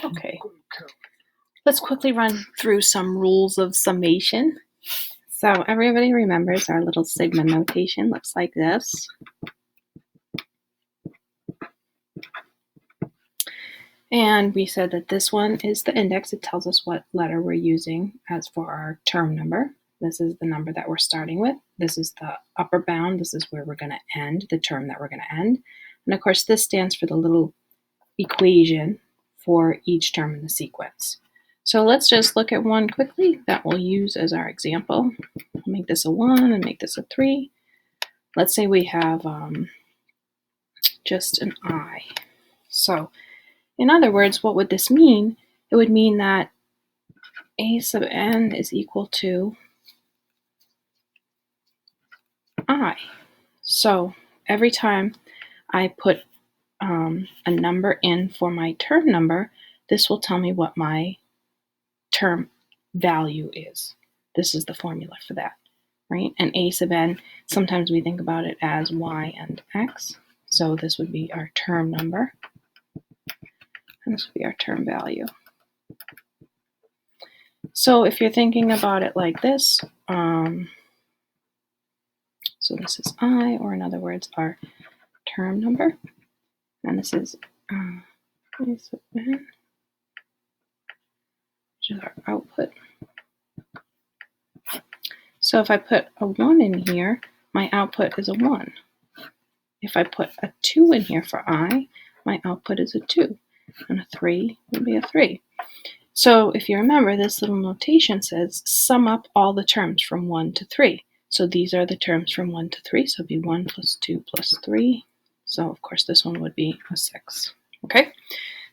Okay, let's quickly run through some rules of summation. So everybody remembers our little sigma notation looks like this. And we said that this one is the index. It tells us what letter we're using as for our term number. This is the number that we're starting with. This is the upper bound. This is where we're going to end, the term that we're going to end. And of course, this stands for the little equation for each term in the sequence. So let's just look at one quickly that we'll use as our example. I'll make this a 1 and make this a 3. Let's say we have just an I. So in other words, what would this mean? It would mean that a sub n is equal to I. So every time I put a number in for my term number, this will tell me what my term value is. This is the formula for that, right? And a sub n, sometimes we think about it as y and x. So this would be our term number, and this would be our term value. So if you're thinking about it like this, so this is I, or in other words, our term number, and this is a sub n, which is our output. So if I put a 1 in here, my output is a 1. If I put a 2 in here for I, my output is a 2, and a 3 would be a 3. So if you remember, this little notation says sum up all the terms from 1 to 3. So these are the terms from 1 to 3, so it'd be 1 plus 2 plus 3. So of course this one would be a 6. Okay,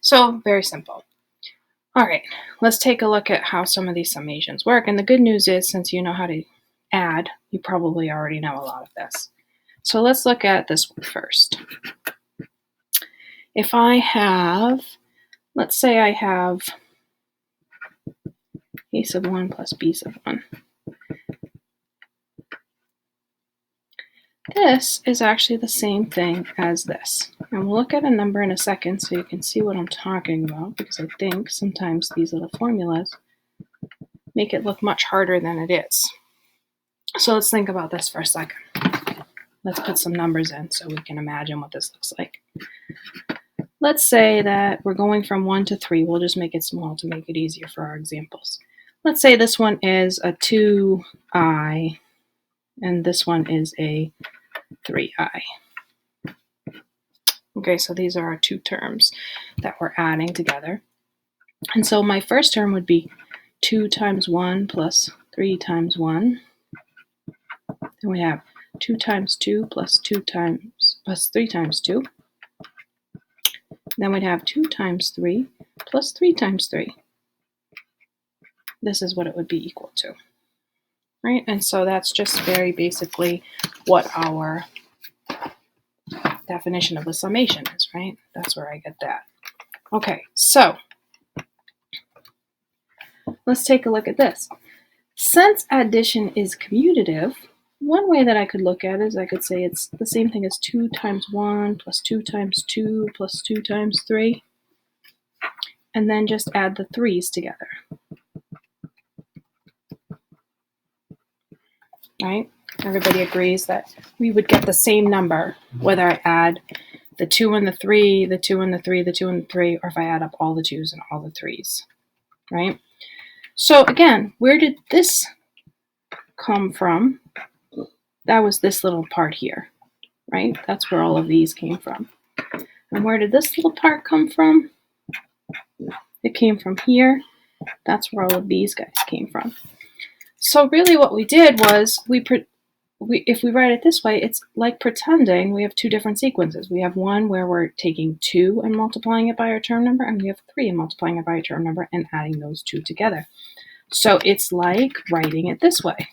so very simple. All right, let's take a look at how some of these summations work. And the good news is, since you know how to add, you probably already know a lot of this. So let's look at this one first. If I have, let's say I have a sub 1 plus b sub 1. This is actually the same thing as this. And we'll look at a number in a second so you can see what I'm talking about, because I think sometimes these little formulas make it look much harder than it is. So let's think about this for a second. Let's put some numbers in so we can imagine what this looks like. Let's say that we're going from 1 to 3. We'll just make it small to make it easier for our examples. Let's say this one is a 2i, and this one is a 3i. Okay, so these are our two terms that we're adding together. And so my first term would be 2 times 1 plus 3 times 1. Then we have 2 times 2 plus 3 times 2. Then we'd have 2 times 3 plus 3 times 3. This is what it would be equal to, right? And so that's just very basically what our definition of a summation is, right? That's where I get that. Okay, so let's take a look at this. Since addition is commutative, one way that I could look at it is I could say it's the same thing as 2 times 1 plus 2 times 2 plus 2 times 3, and then just add the 3's together. Right? Everybody agrees that we would get the same number whether I add the 2 and the 3, the 2 and the 3, the 2 and the 3, or if I add up all the 2's and all the 3's, right? So again, where did this come from? That was this little part here, right? That's where all of these came from. And where did this little part come from? It came from here. That's where all of these guys came from. So really what we did was, if we write it this way, it's like pretending we have two different sequences. We have one where we're taking 2 and multiplying it by our term number, and we have 3 and multiplying it by our term number and adding those two together. So it's like writing it this way.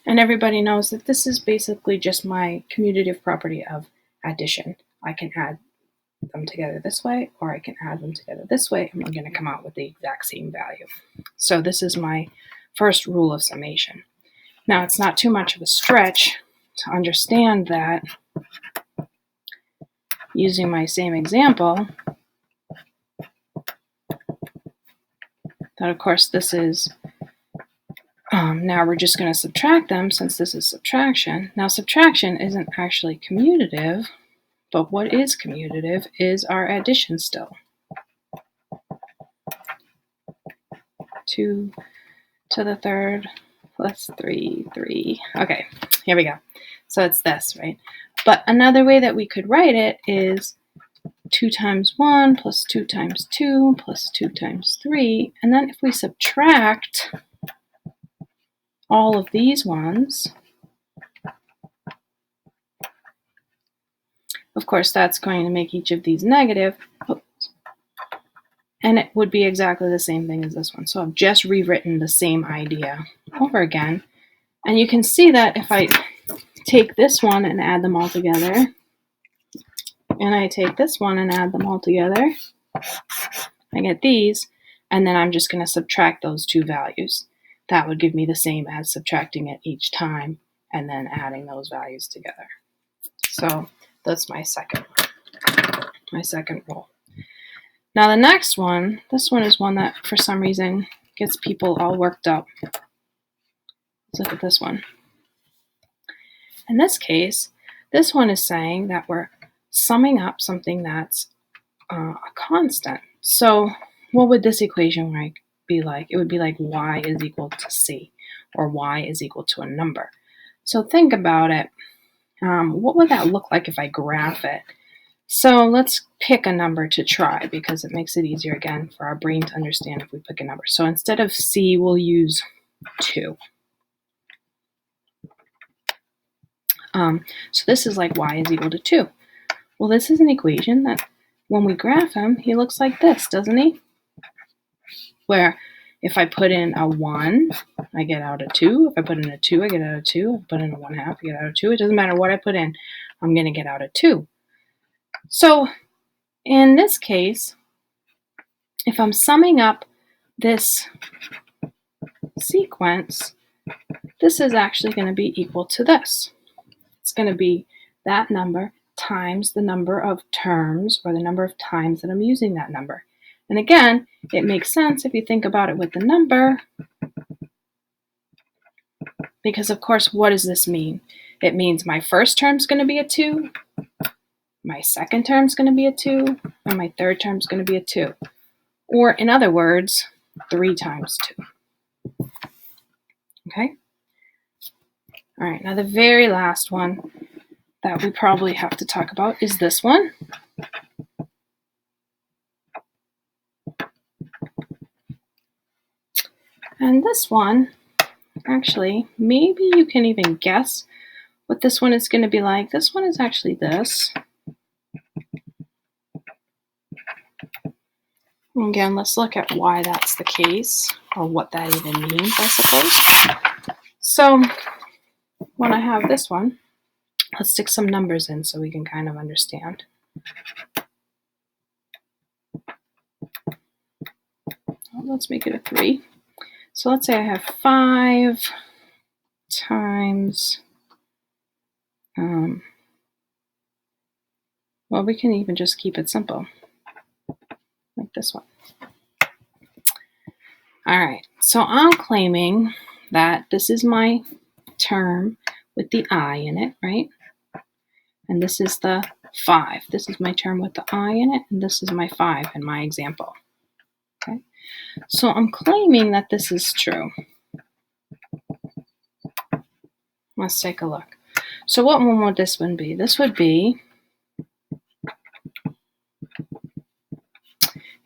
And everybody knows that this is basically just my commutative property of addition. I can add them together this way, or I can add them together this way, and we're going to come out with the exact same value. So this is my first rule of summation. Now, it's not too much of a stretch to understand that using my same example, that of course this is, now we're just going to subtract them since this is subtraction. Now, subtraction isn't actually commutative, but what is commutative is our addition still. 2 to the third plus 3, 3. Okay, here we go. So it's this, right? But another way that we could write it is 2 times 1 plus 2 times 2 plus 2 times 3. And then if we subtract all of these ones, of course, that's going to make each of these negative. And it would be exactly the same thing as this one. So I've just rewritten the same idea over again. And you can see that if I take this one and add them all together, and I take this one and add them all together, I get these, and then I'm just going to subtract those two values. That would give me the same as subtracting it each time and then adding those values together. So that's my second rule. Now the next one, this one is one that for some reason gets people all worked up. Let's look at this one. In this case, this one is saying that we're summing up something that's a constant. So what would this equation be like? It would be like y is equal to c, or y is equal to a number. So think about it. What would that look like if I graph it? So let's pick a number to try because it makes it easier again for our brain to understand if we pick a number. So instead of c, we'll use 2. So this is like y is equal to 2. Well, this is an equation that when we graph him, he looks like this, doesn't he? Where if I put in a 1, I get out a 2. If I put in a 2, I get out a 2. If I put in a 1/2, I get out a 2. It doesn't matter what I put in, I'm going to get out a 2. So in this case, if I'm summing up this sequence, this is actually going to be equal to this. It's going to be that number times the number of terms, or the number of times that I'm using that number. And again, it makes sense if you think about it with the number, because of course, what does this mean? It means my first term is going to be a 2, my second term is going to be a 2, and my third term is going to be a 2. Or in other words, 3 times 2. Okay? All right, now the very last one that we probably have to talk about is this one. And this one, actually, maybe you can even guess what this one is going to be like. This one is actually this. Again, let's look at why that's the case, or what that even means, I suppose. So when I have this one, let's stick some numbers in so we can kind of understand. Let's make it a 3. So let's say I have 5 times, well, we can even just keep it simple, like this one. All right, so I'm claiming that this is my term with the I in it, right? And this is the 5. This is my term with the I in it, and this is my 5 in my example. Okay, so I'm claiming that this is true. Let's take a look. So what one would this one be? This would be,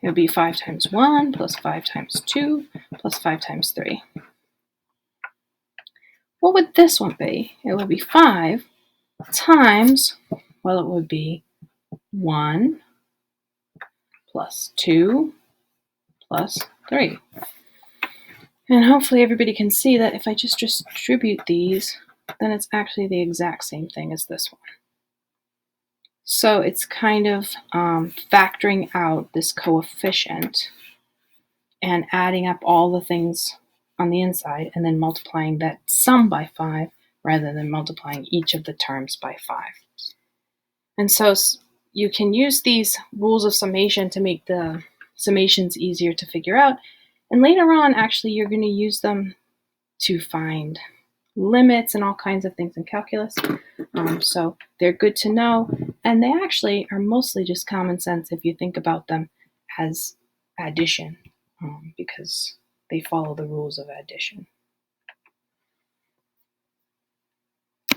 it would be 5 times 1 plus 5 times 2 plus 5 times 3. What would this one be? It would be 5 times, well, it would be 1 plus 2 plus 3. And hopefully everybody can see that if I just distribute these, then it's actually the exact same thing as this one. So it's kind of factoring out this coefficient and adding up all the things on the inside and then multiplying that sum by 5 rather than multiplying each of the terms by 5. And so you can use these rules of summation to make the summations easier to figure out. And later on, actually, you're going to use them to find limits and all kinds of things in calculus. So they're good to know. And they actually are mostly just common sense if you think about them as addition, because they follow the rules of addition.